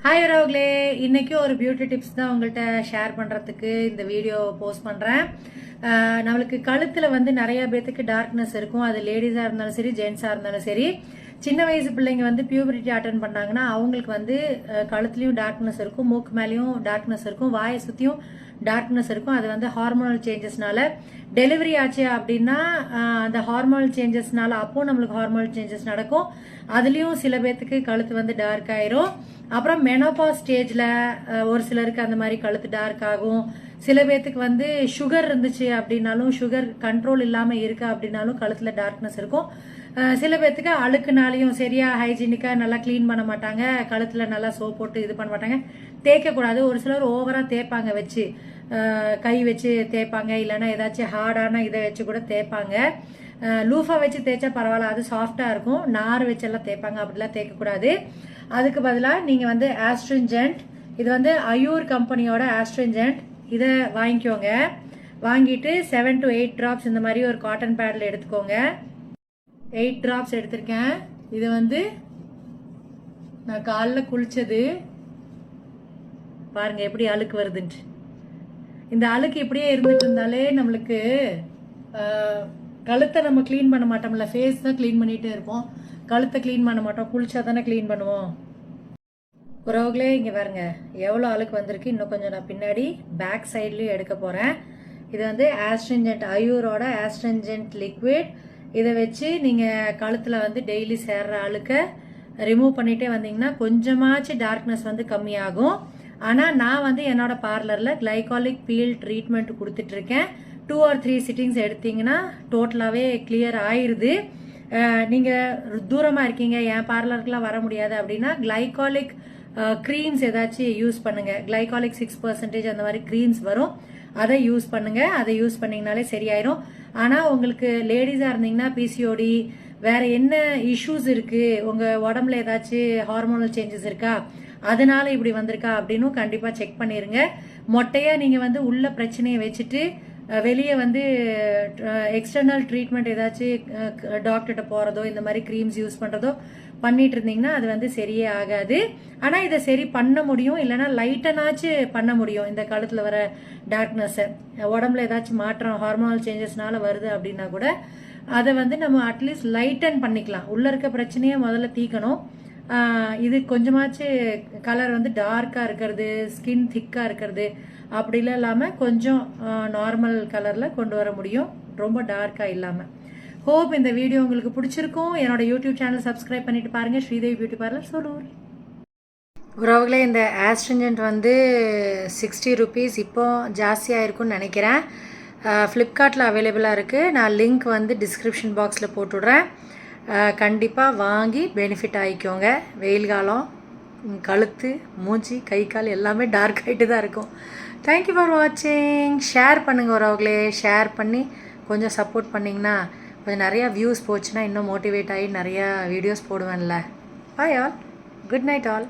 Hi உறவுகளே, இன்னைக்கு ஒரு பியூட்டி டிப்ஸ் தான் உங்கள்கிட்ட ஷேர் பண்ணுறதுக்கு இந்த வீடியோ போஸ்ட் பண்ணுறேன். நம்மளுக்கு கழுத்தில் வந்து நிறைய பேத்துக்கு டார்க்னஸ் இருக்கும். அது லேடிஸாக இருந்தாலும் சரி, ஜென்ஸாக இருந்தாலும் சரி. சின்ன வயசு பிள்ளைங்க வந்து பியூபரிட்டி அட்டன் பண்ணாங்கன்னா அவங்களுக்கு வந்து கழுத்துலையும் டார்க்னஸ் இருக்கும், மூக்கு மேலேயும் டார்க்னஸ் இருக்கும், வாயை சுற்றியும் டார்க்னஸ் இருக்கும். அது வந்து ஹார்மோனல் சேஞ்சஸ்னால டெலிவரி ஆச்சு அப்படின்னா அந்த ஹார்மோனல் சேஞ்சஸ்னால அப்போ நம்மளுக்கு ஹார்மோனல் சேஞ்சஸ் நடக்கும். அதுலேயும் சில பேர்த்துக்கு கழுத்து வந்து டார்க் ஆயிரும். அப்புறம் மெனோபாஸ் ஸ்டேஜில் ஒரு சிலருக்கு அந்த மாதிரி கழுத்து டார்க் ஆகும். சில பேர்த்துக்கு வந்து சுகர் இருந்துச்சு அப்படின்னாலும், சுகர் கண்ட்ரோல் இல்லாமல் இருக்கு அப்படின்னாலும் கழுத்தில் டார்க்னஸ் இருக்கும். சில பேர்த்துக்கு அழுக்குனாலையும் சரியா ஹைஜீனிக்காக நல்லா க்ளீன் பண்ண மாட்டாங்க, கழுத்தில் நல்லா சோப் போட்டு இது பண்ண மாட்டாங்க, தேய்க்கக்கூடாது. ஒரு சிலர் ஓவராக தேய்ப்பாங்க, வச்சு கை வச்சு தேய்ப்பாங்க, இல்லைன்னா ஏதாச்சும் ஹார்டான இதை வச்சு கூட தேய்ப்பாங்க. லூஃபா வச்சு தேய்ச்சா பரவாயில்ல, அது சாஃப்டாக இருக்கும். நார் வச்செல்லாம் தேய்ப்பாங்க, அப்படிலாம் தேய்க்கக்கூடாது. அதுக்கு பதிலாக நீங்கள் வந்து ஆஸ்ட்ரிஞ்சன்ட், இது வந்து அயூர் கம்பெனியோட ஆஸ்ட்ரிஞ்சன்ட், இதை வாங்கிக்கோங்க. வாங்கிட்டு 7 to 8 ட்ராப்ஸ் இந்த மாதிரி ஒரு காட்டன் பேடில் எடுத்துக்கோங்க. 8 ட்ராப்ஸ் எடுத்திருக்கேன். இது வந்து நான் காலைல குளிச்சது, பாருங்க எப்படி அழுக்கு வருதுன்ட்டு. இந்த அழுக்கு இப்படியே இருந்துட்டு இருந்தாலே நம்மளுக்கு கழுத்தை நம்ம க்ளீன் பண்ண மாட்டோம்ல, ஃபேஸ் தான் க்ளீன் பண்ணிகிட்டே இருப்போம், கழுத்தை க்ளீன் பண்ண மாட்டோம். குளிச்சா தானே க்ளீன் பண்ணுவோம். உறவுகளே, இங்கே பாருங்க எவ்வளோ அழுக்கு வந்திருக்கு. இன்னும் கொஞ்சம் நான் பின்னாடி பேக் சைட்லேயும் எடுக்க போகிறேன். இது வந்து ஆஸ்ட்ரிஞ்சன்ட், அயூரோட ஆஸ்ட்ரிஞ்சன்ட் லிக்விட். இதை வச்சு நீங்கள் கழுத்தில் வந்து டெய்லி சேர்ற அழுக்கை ரிமூவ் பண்ணிகிட்டே வந்தீங்கன்னா கொஞ்சமாச்சும் டார்க்னஸ் வந்து கம்மியாகும். ஆனால் நான் வந்து என்னோட பார்லரில் கிளைகாலிக் பீல் ட்ரீட்மெண்ட் கொடுத்துட்ருக்கேன். 2 or 3 சிட்டிங்ஸ் எடுத்தீங்கன்னா டோட்டலாகவே கிளியர் ஆயிடுது. நீங்கள் தூரமாக இருக்கீங்க, என் பார்லருக்குலாம் வர முடியாது அப்படின்னா கிளைகாலிக் க்ரீம்ஸ் ஏதாச்சும் யூஸ் பண்ணுங்க. கிளைகாலிக் 6% அந்த மாதிரி க்ரீம்ஸ் வரும், அதை யூஸ் பண்ணுங்க. அதை யூஸ் பண்ணிங்கனாலே சரியாயிரும். ஆனால் உங்களுக்கு லேடிஸாக இருந்தீங்கன்னா பிசிஓடி, வேற என்ன இஷ்யூஸ் இருக்கு, உங்கள் உடம்புல ஏதாச்சும் ஹார்மோனல் சேஞ்சஸ் இருக்கா, அதனால இப்படி வந்திருக்கா அப்படின்னு கண்டிப்பாக செக் பண்ணிருங்க. மொட்டையாக நீங்கள் வந்து உள்ள பிரச்சனையை வச்சுட்டு வெளியே வந்து எக்ஸ்டர்னல் ட்ரீட்மெண்ட் ஏதாச்சும் டாக்டர்கிட்ட போகிறதோ இந்த மாதிரி க்ரீம்ஸ் யூஸ் பண்ணுறதோ பண்ணிட்டு இருந்தீங்கன்னா அது வந்து சரியே ஆகாது. ஆனால் இதை சரி பண்ண முடியும், இல்லைன்னா லைட்டனாச்சு பண்ண முடியும். இந்த காலத்தில் வர டார்க்னஸ்ஸை, உடம்புல ஏதாச்சும் மாற்றம் ஹார்மோனல் சேஞ்சஸ்னால வருது அப்படின்னா கூட அதை வந்து நம்ம அட்லீஸ்ட் லைட்டன் பண்ணிக்கலாம். உள்ளே இருக்க பிரச்சனையை முதல்ல தீக்கணும். இது கொஞ்சமாச்சு கலர் வந்து டார்க்காக இருக்கிறது, ஸ்கின் திக்காக இருக்கிறது அப்படிலாம் இல்லாமல் கொஞ்சம் நார்மல் கலரில் கொண்டு வர முடியும், ரொம்ப டார்க்காக இல்லாமல். ஹோப் இந்த வீடியோ உங்களுக்கு பிடிச்சிருக்கும். என்னோட யூடியூப் சேனல் சப்ஸ்கிரைப் பண்ணிட்டு பாருங்கள், ஸ்ரீதேவி பியூட்டி பார்லர் சூலூர். உறவுகளே, இந்த ஆஸ்ட்ரிஞ்சன்ட் வந்து 60 rupees இப்போ ஜாஸ்தியாக இருக்கும்னு நினைக்கிறேன். ஃப்ளிப்கார்ட்டில் அவைலபிளாக இருக்குது. நான் லிங்க் வந்து டிஸ்கிரிப்ஷன் பாக்ஸில் போட்டுவிட்றேன். கண்டிப்பாக வாங்கி பெனிஃபிட் ஆகிக்கோங்க. வெயில் காலம் கழுத்து, மூஞ்சி, கை, கால் எல்லாமே டார்க் ஆகிட்டு தான் இருக்கும். தேங்க்யூ ஃபார் வாட்சிங். ஷேர் பண்ணுங்கள் உறவுகளே, ஷேர் பண்ணி கொஞ்சம் சப்போர்ட் பண்ணிங்கன்னா கொஞ்சம் நிறையா வியூஸ் போச்சுன்னா இன்னும் மோட்டிவேட் ஆகி நிறையா வீடியோஸ் போடுவேன்ல. Bye all, good night all.